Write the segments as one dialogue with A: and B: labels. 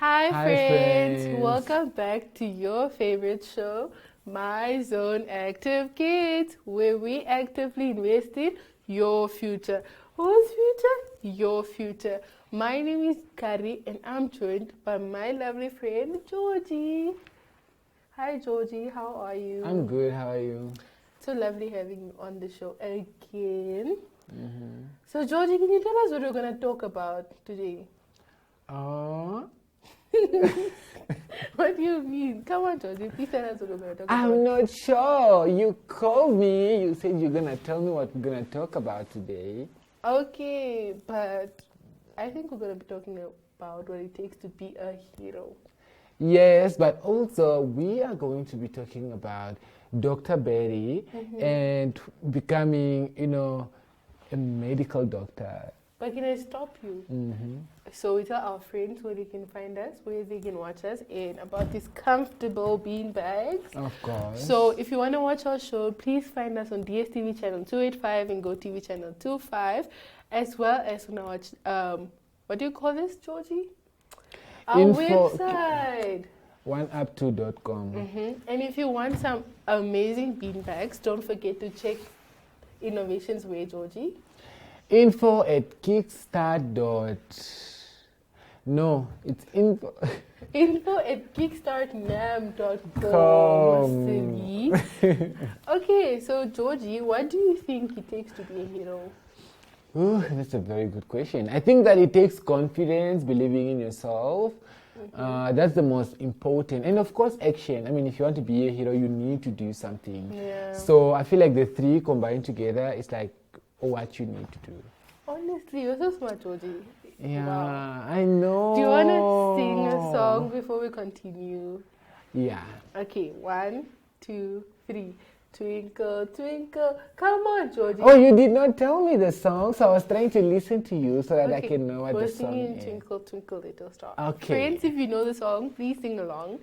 A: Hi
B: Hi,
A: friends,
B: friends.
A: welcome back to your favorite show, My Zone Active Kids, where we actively invest in your future. Whose future? Your future. My name is Kari and I'm joined by my lovely friend Georgie. Hi Georgie, how are you?
B: I'm good. How are you?
A: So lovely having you on the show again. So Georgie, can you tell us what we're going to talk about today?
B: Oh,
A: What do you mean? Come on, Georgie. Please tell us what we're going to talk about.
B: I'm not sure. You called me. You said you're gonna tell me what we're gonna talk about today.
A: Okay, but I think we're going to be talking about what it takes to be a hero.
B: Yes, but also we are going to be talking about Dr. Betty and becoming, a medical doctor.
A: But can I stop you? So we tell our friends where they can find us, where they can watch us, and about these comfortable bean bags.
B: Of course.
A: So if you want to watch our show, please find us on Dstv channel 285 and Gotv channel 25, as well as on our, what do you call this, Georgie? Our website.
B: oneup2.com.
A: And if you want some amazing bean bags, don't forget to check Innovations Way, Georgie.
B: Info at kickstart. No, it's info.
A: Info at kickstartnam.com. Okay, so Georgie, what do you think it takes to be a hero?
B: Ooh, that's a very good question. I think that it takes confidence, believing in yourself. That's the most important. And of course, action. I mean, if you want to be a hero, you need to do something.
A: Yeah.
B: So I feel like the three combined together is like what you need to do.
A: Honestly, you're so smart, Georgie.
B: Yeah,
A: Wow.
B: I know.
A: Do you want to sing a song before we continue?
B: Yeah.
A: Okay, 1, 2, 3. Twinkle, twinkle. Come on, Georgie.
B: Oh, you did not tell me the song, so I was trying to listen to you so that I
A: Okay,
B: can know what
A: we're
B: the song
A: singing
B: is.
A: Twinkle, Twinkle, Little Star.
B: Okay.
A: Friends, if you know the song, please sing along.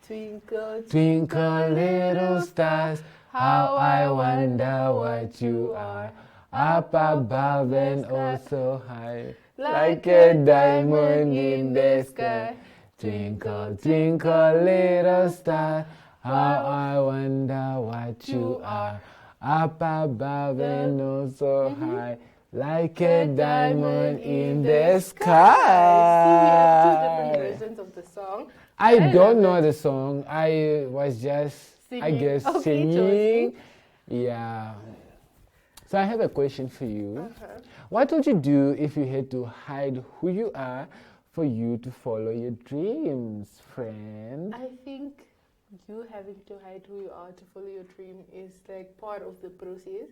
A: Twinkle,
B: Twinkle little stars, how I wonder what you are. Up above and oh so high, like a diamond in the sky. Twinkle, twinkle little star, how I wonder what you are. Up above and oh so high, like a diamond in the sky.
A: See, we have two different versions of the song.
B: I don't know
A: love
B: the song. I was just, I
A: Singing.
B: guess,
A: Okay,
B: singing.
A: Georgie.
B: Yeah. So I have a question for you. What would you do if you had to hide who you are for you to follow your dreams, friend?
A: I think you having to hide who you are to follow your dream is like part of the process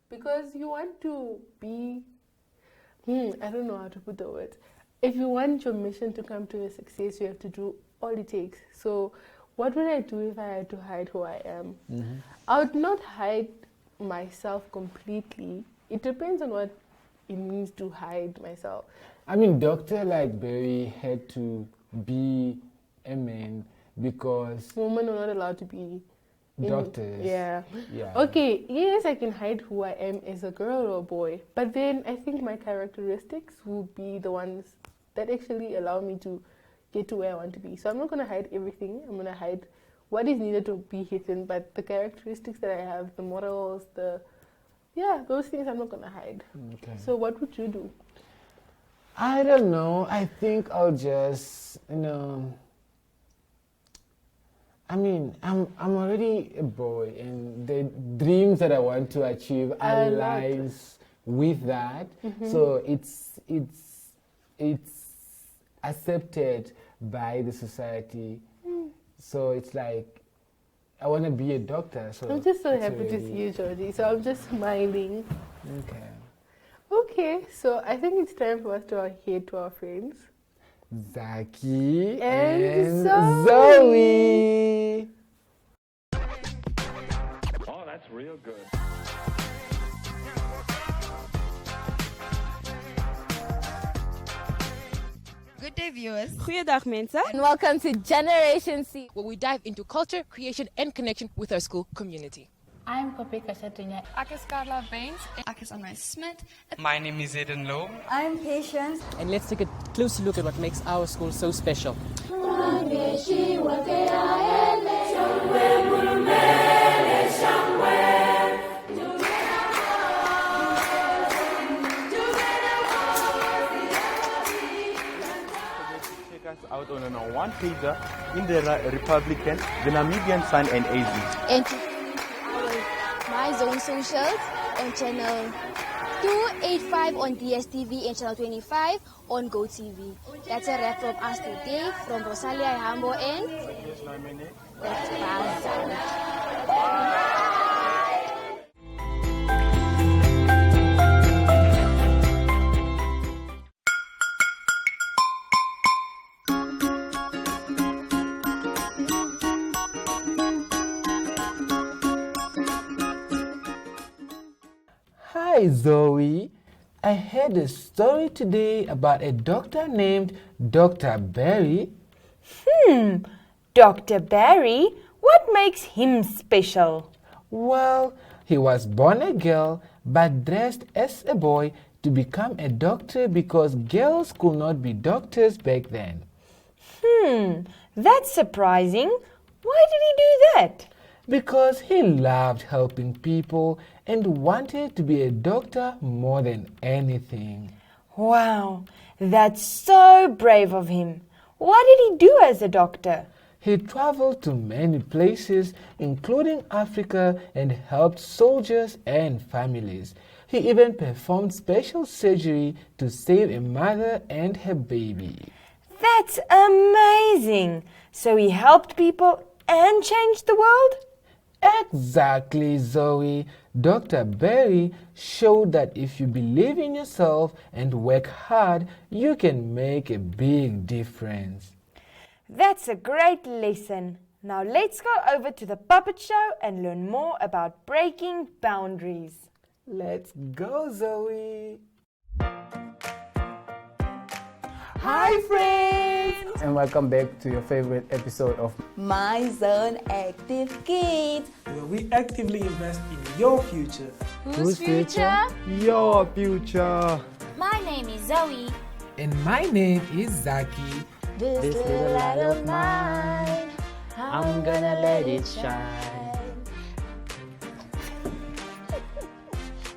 A: because you want to be, I don't know how to put the words. If you want your mission to come to a success, you have to do all it takes. So what would I do if I had to hide who I am? I would not hide myself completely. It depends on what it means to hide myself.
B: I mean, Dr. like Barry had to be a man because
A: Women are not allowed to be
B: doctors.
A: Yeah.
B: Yeah.
A: Okay, yes, I can hide who I am as a girl or a boy, but then I think my characteristics will be the ones that actually allow me to get to where I want to be. So I'm not going to hide everything. I'm going to hide what is needed to be hidden, but the characteristics that I have, the morals, those things I'm not going to hide.
B: Okay.
A: So what would you do?
B: I don't know. I think I'll just, I mean, I'm already a boy, and the dreams that I want to achieve aligns with that. So it's accepted by the society. So it's like I want to be a doctor. So
A: I'm just so
B: it's
A: happy to
B: already-
A: see you, Georgie. So I'm just smiling.
B: Okay.
A: Okay, so I think it's time for us to head to our friends.
B: Zaki
A: And
B: Zoe.
C: Oh, that's real good.
D: Good day, viewers.
E: Goeiedag mensen.
F: And welcome to Generation C.
G: where we dive into culture, creation, and connection with our school community.
C: I'm Poppy Kasatunya.
D: Ek is Carla Benz. Ek is Anna Smit.
E: My name is Eden Low.
F: I'm Patience.
G: And let's take a closer look at what makes our school so special.
H: Check us out on our one pager in the Republican, the Namibian Sun and AZ.
I: And My Zone Socials on channel 285 on Dstv and channel 25 on Gotv. That's a wrap from us today from Rosalia Hambo and that's Bye.
B: Hi Zoe, I heard a story today about a doctor named Dr. Barry.
F: Dr. Barry? What makes him special?
B: Well, he was born a girl but dressed as a boy to become a doctor because girls could not be doctors back then.
F: That's surprising. Why did he do that?
B: Because he loved helping people and wanted to be a doctor more than anything.
F: Wow, that's so brave of him. What did he do as a doctor?
B: He traveled to many places, including Africa, and helped soldiers and families. He even performed special surgery to save a mother and her baby.
F: That's amazing. So he helped people and changed the world?
B: Exactly, Zoe. Dr. Barry showed that if you believe in yourself and work hard, you can make a big difference.
F: That's a great lesson. Now let's go over to the puppet show and learn more about breaking boundaries.
B: Let's go, Zoe.
F: Hi, friends!
G: And welcome back to your favorite episode of
J: My Zone Active Kids,
K: where we actively invest in your future.
I: Whose future?
H: Your future.
I: My name is Zoe.
B: And my name is Zaki.
J: this little light of mine,
G: I'm gonna let it shine.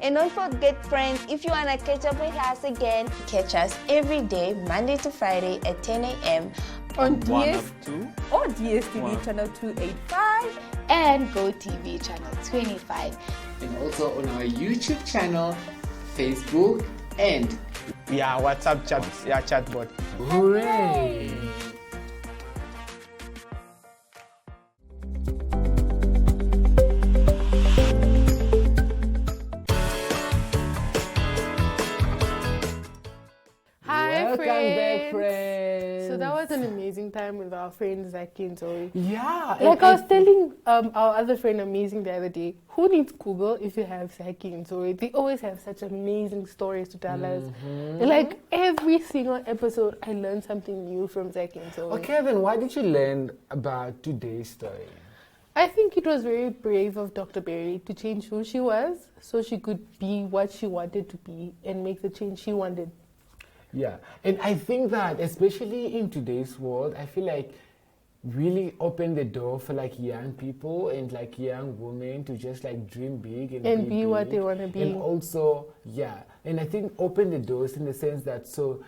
J: And don't forget, friends, if you wanna catch up with us again, catch us every day, Monday to Friday at 10 a.m.
A: On
J: DSTV channel 285
I: And Gotv channel 25.
B: And also on our YouTube channel, Facebook, and
E: WhatsApp chat, chatbot.
B: hooray!
A: Hi,
B: Welcome back,
A: friends.
B: friends.
A: So that was an amazing time with our friends Zaki and Zoe.
B: Yeah.
A: Like I was telling our other friend Amazing the other day, who needs Google if you have Zaki and Zoe? They always have such amazing stories to tell us. Like every single episode, I learned something new from Zaki and Zoe.
B: Okay, then why did you learn about today's story?
A: I think it was very brave of Dr. Berry to change who she was so she could be what she wanted to be and make the change she wanted.
B: Yeah, and I think that especially in today's world, I feel like really opened the door for like young people and like young women to just like dream big and
A: be what
B: big.
A: they want to be.
B: And also, and I think open the doors in the sense that so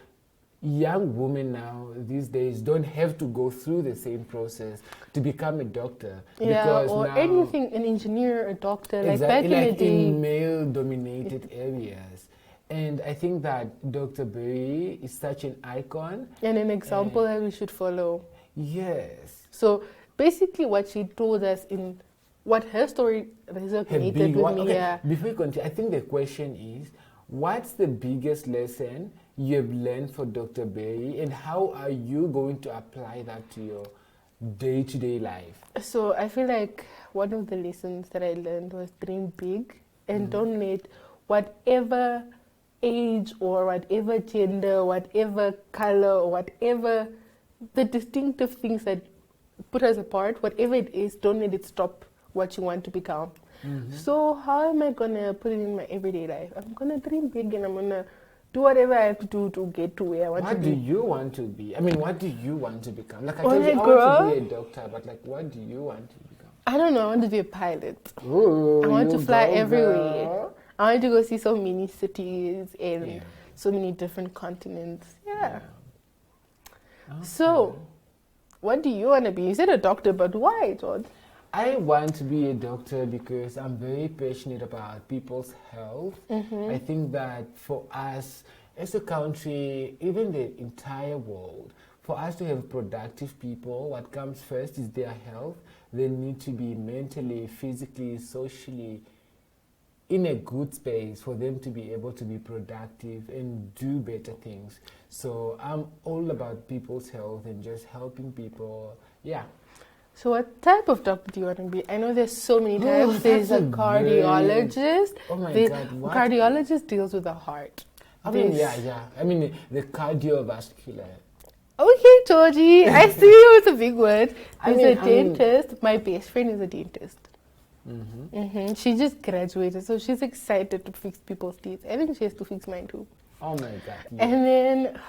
B: young women now these days don't have to go through the same process to become a doctor.
A: Yeah,
B: because
A: or
B: now,
A: anything, an engineer, a doctor, like
B: exactly,
A: back in
B: like
A: the day.
B: in male-dominated areas. And I think that Dr. Berry is such an icon.
A: And an example that we should follow.
B: Yes.
A: So basically what she told us in what her story resonated with me.
B: Okay,
A: Yeah.
B: before we continue, I think the question is, what's the biggest lesson you have learned from Dr. Berry and how are you going to apply that to your day-to-day life?
A: So I feel like one of the lessons that I learned was dream big and don't let whatever age or whatever gender, whatever color or whatever the distinctive things that put us apart, whatever it is, don't let it stop what you want to become. So how am I gonna put it in my everyday life? I'm gonna dream big and I'm gonna do whatever I have to do to get to where I want to be.
B: What do you want to be? I mean, what do you want to become? Like I
A: When
B: told you,
A: I
B: I
A: grow
B: want to
A: up-
B: be a doctor, but like, what do you want to become?
A: I don't know. I want to be a pilot.
B: Ooh,
A: I want to
B: you
A: fly
B: go,
A: everywhere.
B: girl.
A: I want to go see so many cities and
B: Yeah.
A: so many different continents. Yeah.
B: Okay.
A: So, what do you want to be? You said a doctor, but why, George?
B: I want to be a doctor because I'm very passionate about people's health. I think that for us as a country, even the entire world, for us to have productive people, what comes first is their health. They need to be mentally, physically, socially in a good space for them to be able to be productive and do better things. So I'm all about people's health and just helping people. Yeah.
A: So, what type of doctor do you want to be? I know there's so many
B: Oh,
A: types. There's
B: that's
A: a
B: a
A: cardiologist.
B: Oh my
A: The
B: God, what?
A: cardiologist deals with the heart.
B: I mean,
A: There's-
B: yeah. I mean, the cardiovascular.
A: Okay, Georgie, I see you. It's a big word.
B: I
A: There's
B: mean-
A: a dentist. My best friend is a dentist. She just graduated, so she's excited to fix people's teeth. I think she has to fix mine too.
B: Oh my God. Yeah.
A: And then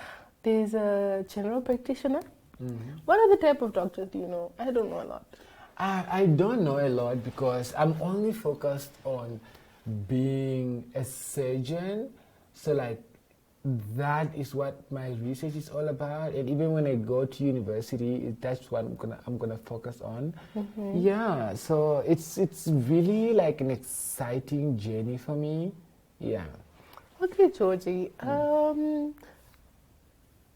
A: there's a general practitioner. What other type of doctors do you know? I don't know a lot.
B: I don't know a lot because I'm only focused on being a surgeon. So like that is what my research is all about. And even when I go to university, that's what I'm gonna focus on. Yeah. So it's really like an exciting journey for me. Yeah.
A: Okay, Georgie.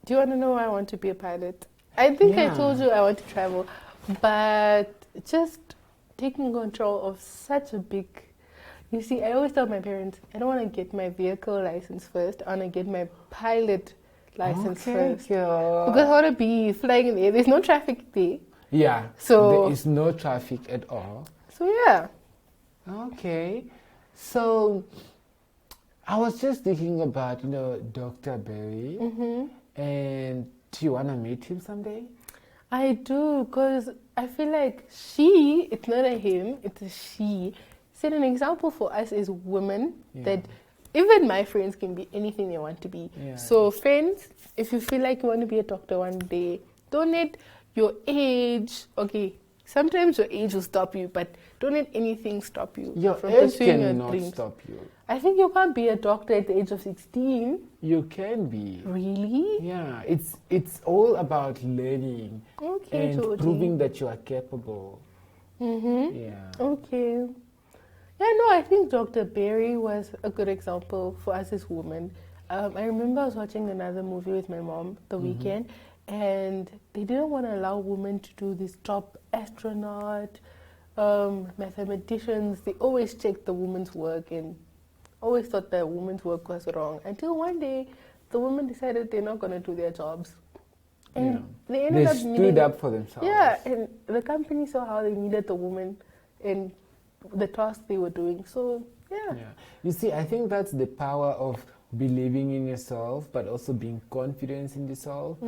A: Do you want to know why I want to be a pilot? I think I
B: Yeah.
A: told you I want to travel, but just taking control of such a big. You see, I always tell my parents, I don't want to get my vehicle license first. I want to get my pilot license first.
B: girl.
A: Because I want to be flying in the air. There's no traffic there.
B: Yeah.
A: So-
B: there is no traffic at all.
A: So, yeah.
B: Okay. So I was just thinking about, Dr. Berry. And do you want to meet him someday?
A: I do, because I feel like she, it's not a him, it's a she, set an example for us as women that even my friends can be anything they want to be.
B: Yeah.
A: So friends, if you feel like you want to be a doctor one day, don't let your age, okay, sometimes your age will stop you, but don't let anything stop you
B: Your
A: from
B: age
A: pursuing your
B: cannot
A: dreams.
B: stop you.
A: I think you can't be a doctor at the age of 16.
B: You can be.
A: Really?
B: Yeah, it's all about learning
A: Okay,
B: and
A: Georgie.
B: proving that you are capable. Yeah.
A: Okay. Yeah, no, I think Dr. Berry was a good example for us as women. I remember I was watching another movie with my mom the weekend, and they didn't want to allow women to do this top astronaut, mathematicians. They always checked the woman's work and always thought that women's work was wrong. Until one day, the women decided they're not going to do their jobs. And they ended
B: They
A: up
B: stood
A: needing,
B: up for themselves.
A: Yeah, and the company saw how they needed the woman and the task they were doing. So, yeah.
B: You see, I think that's the power of believing in yourself, but also being confident in yourself.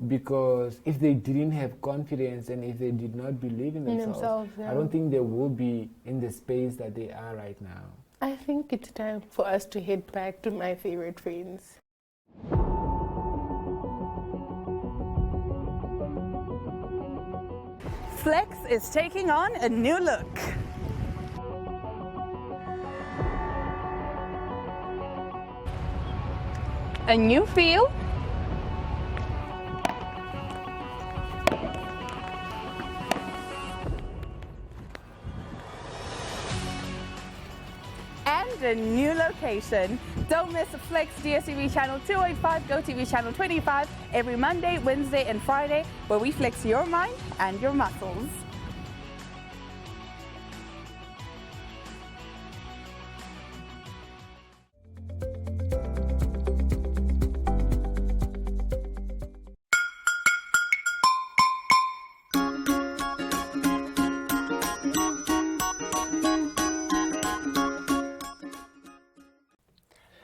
B: Because if they didn't have confidence and if they did not believe in themselves,
A: yeah.
B: I don't think they would be in the space that they are right now.
A: I think it's time for us to head back to my favorite friends.
C: Flex is taking on a new look. A new feel. And a new location. Don't miss Flex DSTV channel 285, Gotv channel 25 every Monday, Wednesday, and Friday, where we flex your mind and your muscles.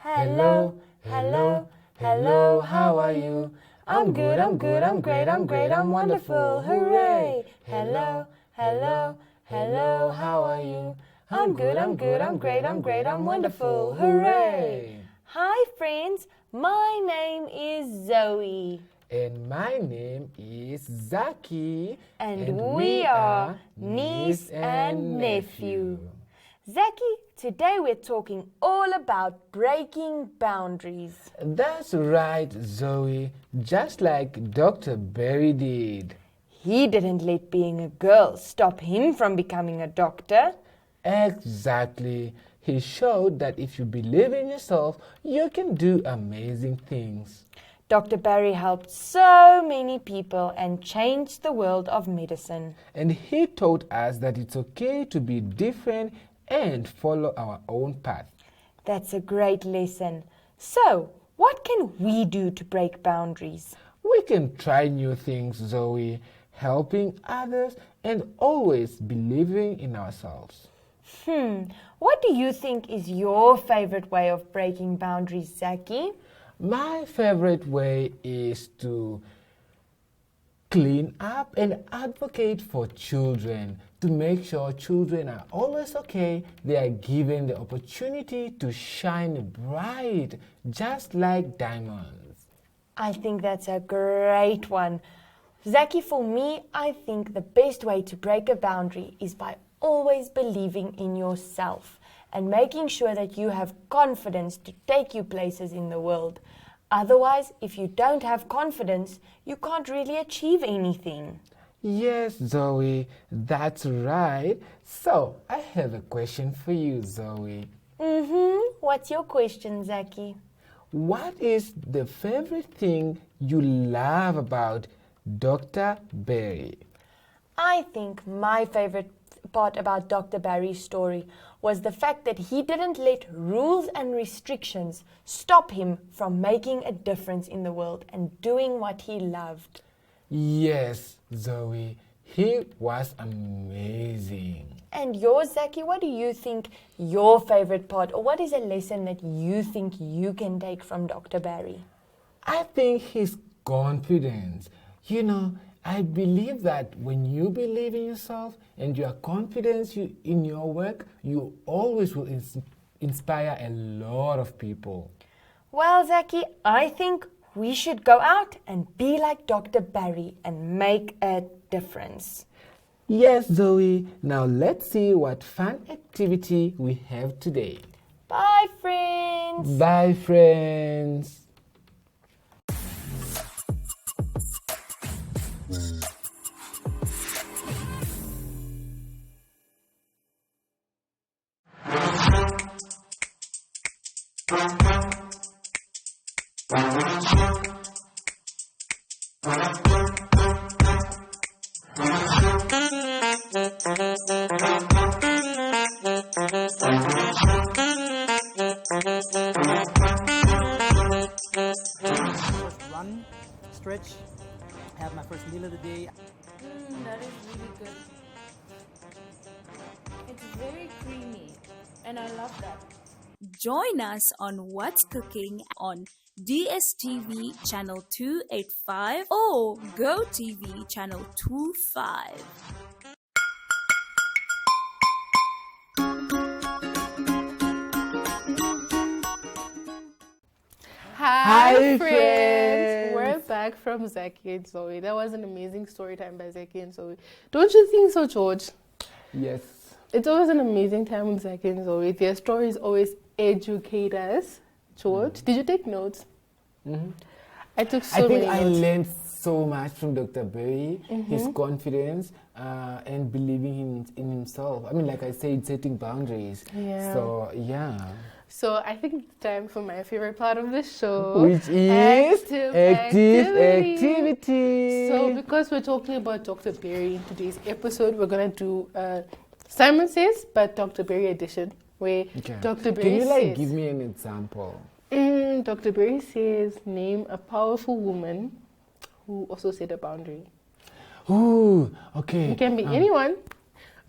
B: Hello, hello, hello, how are you? I'm good, I'm good, I'm great, I'm great, I'm wonderful, hooray! Hello, hello, hello, how are you?
F: I'm good, I'm great, I'm wonderful. Hooray! Hi friends, my name is Zoe.
B: And my name is Zaki.
F: And we are niece and nephew. Zaki, today we're talking all about breaking boundaries.
B: That's right, Zoe. Just like Dr. Berry did.
F: He didn't let being a girl stop him from becoming a doctor.
B: Exactly. He showed that if you believe in yourself, you can do amazing things.
F: Dr. Barry helped so many people and changed the world of medicine.
B: And he taught us that it's okay to be different and follow our own path.
F: That's a great lesson. So, what can we do to break boundaries?
B: We can try new things, Zoe, helping others and always believing in ourselves.
F: What do you think is your favorite way of breaking boundaries, Zaki?
B: My favorite way is to clean up and advocate for children, to make sure children are always okay. They are given the opportunity to shine bright, just like diamonds.
F: I think that's a great one. Zaki, for me, I think the best way to break a boundary is by always believing in yourself and making sure that you have confidence to take you places in the world. Otherwise, if you don't have confidence, you can't really achieve anything.
B: Yes, Zoe, that's right. So, I have a question for you, Zoe.
F: What's your question, Zaki?
B: What is the favorite thing you love about Dr. Berry?
F: I think my favorite part about Dr. Barry's story was the fact that he didn't let rules and restrictions stop him from making a difference in the world and doing what he loved.
B: Yes, Zoe, he was amazing.
F: And yours, Zaki, what do you think your favorite part, or what is a lesson that you think you can take from Dr. Barry?
B: I think his confidence. You know, I believe that when you believe in yourself and you are confident in your work, you always will inspire a lot of people.
F: Well, Zaki, I think we should go out and be like Dr. Barry and make a difference.
B: Yes, Zoe. Now let's see what fun activity we have today.
F: Bye, friends.
B: Bye, friends.
L: Run, stretch, have my first meal of the day.
M: That is really good. It's very creamy and I love that.
N: Join us on What's Cooking on Dstv channel 285 or Gotv channel 25.
A: Hi friends! We're back from Zaki and Zoe. That was an amazing story time by Zaki and Zoe. Don't you think so, George?
B: Yes.
A: It's always an amazing time with Zaki and Zoe. Their stories always educate us. George, did you take notes? I took so many notes.
B: I learned so much from Dr. Berry, his confidence and believing in himself. I mean, like I said, setting boundaries.
A: Yeah.
B: So, yeah.
A: So I think it's time for my favorite part of the show.
B: Which is active activity.
A: So because we're talking about Dr. Berry in today's episode, we're going to do Simon Says, but Dr. Berry edition, where Dr. Berry
B: says...
A: Can you
B: give me an example?
A: Dr. Berry says, name a powerful woman who also set a boundary.
B: Ooh, okay.
A: It can be anyone,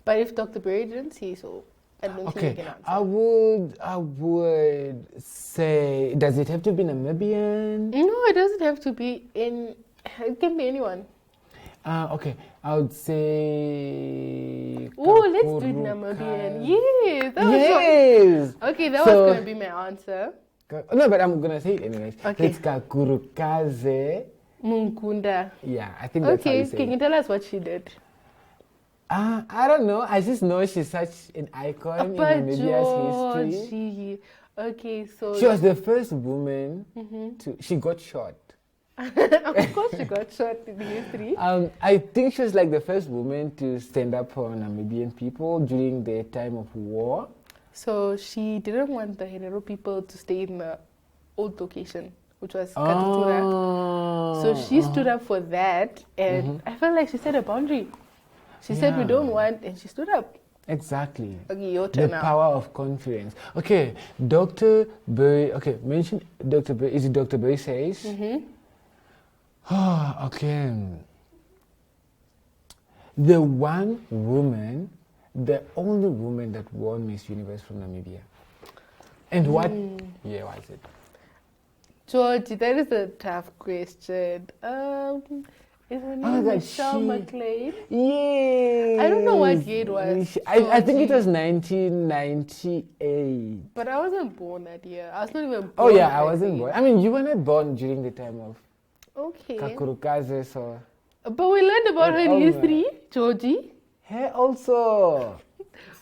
A: but if Dr. Berry didn't say so, I don't think you can answer.
B: I would say, does it have to be Namibian?
A: No, it doesn't have to be it can be anyone.
B: Okay, I would say.
A: Oh, let's do it Namibian. Yes.
B: Yes.
A: Okay, that was going to be my answer.
B: No, but I'm going to say it anyways.
A: Okay.
B: It's Kakurukaze
A: Munkunda.
B: Yeah, I think that's how you say
A: can you tell us what she did?
B: I don't know. I just know she's such an icon in Namibia's history.
A: Okay, so
B: she was the first woman to. She got shot.
A: Of course, she got shot in the history.
B: I think she was like the first woman to stand up for Namibian people during the time of war.
A: So she didn't want the Herero people to stay in the old location, which was Katutura. So she stood up for that, and I felt like she set a boundary. She said we don't want, and she stood up.
B: Exactly.
A: Okay, your turn
B: the
A: now.
B: Power of confidence. Okay, Dr. Berry. Okay, mention Dr. Berry. Is it Dr. Berry says? Oh, okay. The one woman, the only woman that won Miss Universe from Namibia. And what year was it?
A: Georgie, that is a tough question. Is her name Michelle McLean?
B: Yes.
A: I don't know what year it was.
B: I think it was 1998.
A: But I wasn't born that year. I was not even born.
B: Oh yeah, I wasn't born. I mean, you were not born during the time of Kakurukaze, so.
A: But we learned about her in history, Georgie.
B: Her also.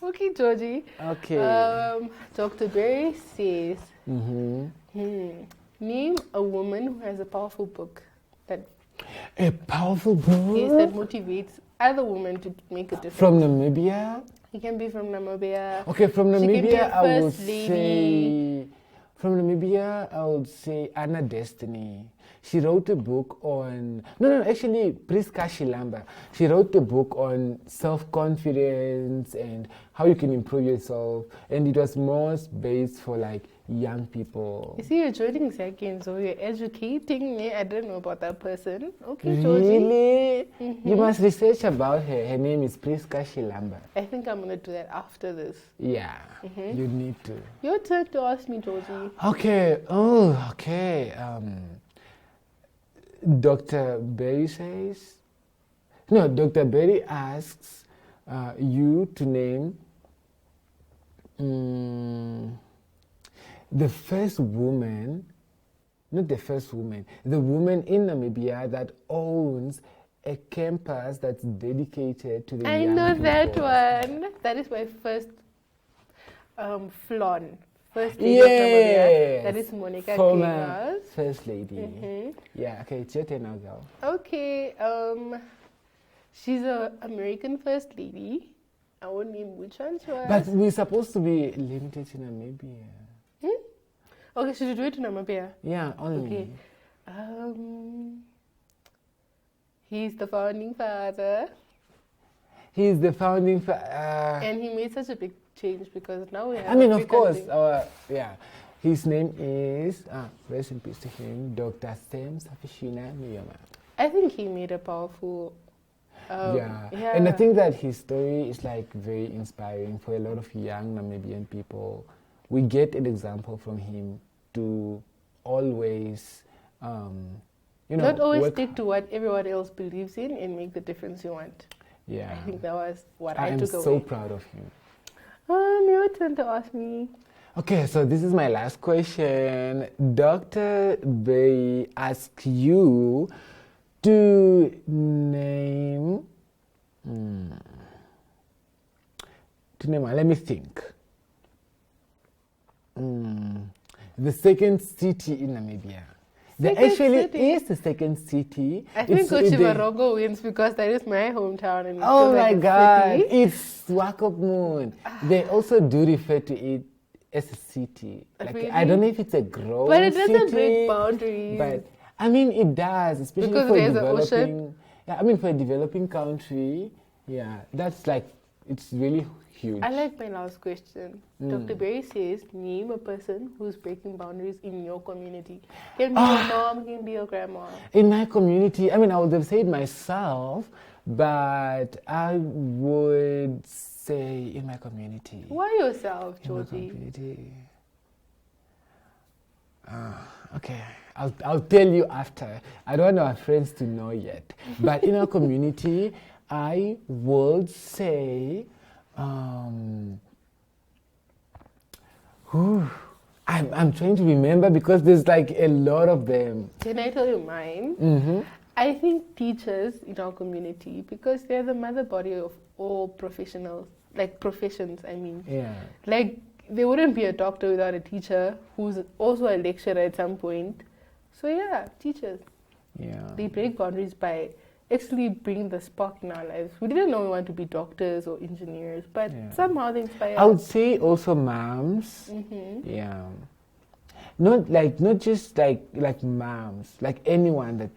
A: Okay, Georgie.
B: Okay.
A: Dr. Berry says, name a woman who has a powerful book that.
B: A powerful book?
A: Yes, that motivates other women to make a difference.
B: From Namibia?
A: It can be from Namibia.
B: Okay, from Namibia, I would
A: say.
B: From Namibia, I would say Anna Destiny. She wrote a book on. No, actually, Priska Shilamba. She wrote a book on self-confidence and how you can improve yourself. And it was most based for like young people.
A: You see, you're joining seconds, so you're educating me. I don't know about that person. Okay, Georgie.
B: Really? You must research about her. Her name is Priska Shilamba.
A: I think I'm going to do that after this.
B: Yeah, you need to.
A: Your turn to ask me, Georgie.
B: Okay. Oh, okay. Dr. Berry says. No, Dr. Berry asks you to name the first woman, not the first woman, the woman in Namibia that owns a campus that's dedicated to the young people.
A: I know that one. That is my first flan. First lady of Namibia. That is Monica Kingos.
B: First lady. Yeah, okay, it's your turn now, girl.
A: Okay, she's an American first lady. I won't name which one she was.
B: But we're supposed to be limited to Namibia.
A: Okay, should you do it in Namibia?
B: Yeah, only.
A: Okay. He's the founding father.
B: He's the founding father.
A: And he made such a big change because now we have.
B: I mean, of course, yeah. His name is, rest in peace to him, Dr. Sam Safishina Miyama.
A: I think he made a powerful.
B: Yeah, and I think that his story is like very inspiring for a lot of young Namibian people. We get an example from him to always,
A: not always stick to what everyone else believes in and make the difference you want.
B: Yeah,
A: I think that was what I took away.
B: I'm so proud of him.
A: Your turn to ask me.
B: Okay, so this is my last question. Dr. Bay asks you to name. Let me think. The second city in Namibia. There actually is the second city.
A: I think Gotv wins because that is my hometown. And
B: oh my God, it's Swakopmund. They also do refer to it as a city. Like, really? I don't know if it's a growing
A: but it doesn't
B: city,
A: break boundaries.
B: But I mean, it does, especially
A: because
B: for
A: there's
B: developing.
A: An ocean.
B: Yeah, I mean, for a developing country, yeah, that's like it's really huge.
A: I like my last question. Dr. Berry says, name a person who's breaking boundaries in your community. Can be your mom, can be your grandma.
B: In my community, I mean, I would have said myself, but I would say in my community.
A: Why yourself, Georgie?
B: In my community. Okay, I'll tell you after. I don't want our friends to know yet. But in our community, I would say, I'm trying to remember because there's like a lot of them.
A: Can I tell you mine?
B: Mm-hmm.
A: I think teachers in our community, because they're the mother body of all professionals, like professions, I mean.
B: Yeah.
A: Like, there wouldn't be a doctor without a teacher who's also a lecturer at some point. So yeah, teachers.
B: Yeah.
A: They break boundaries by actually bringing the spark in our lives. We didn't know we want to be doctors or engineers, but somehow they inspire us.
B: I would say also moms.
A: Mm-hmm.
B: Yeah. Not just like moms, like anyone that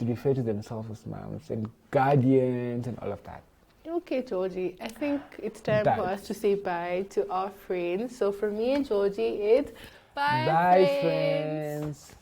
B: refer to themselves as moms and guardians and all of that.
A: Okay, Georgie, I think it's time for us to say bye to our friends. So for me and Georgie, it's bye,
B: Bye, friends.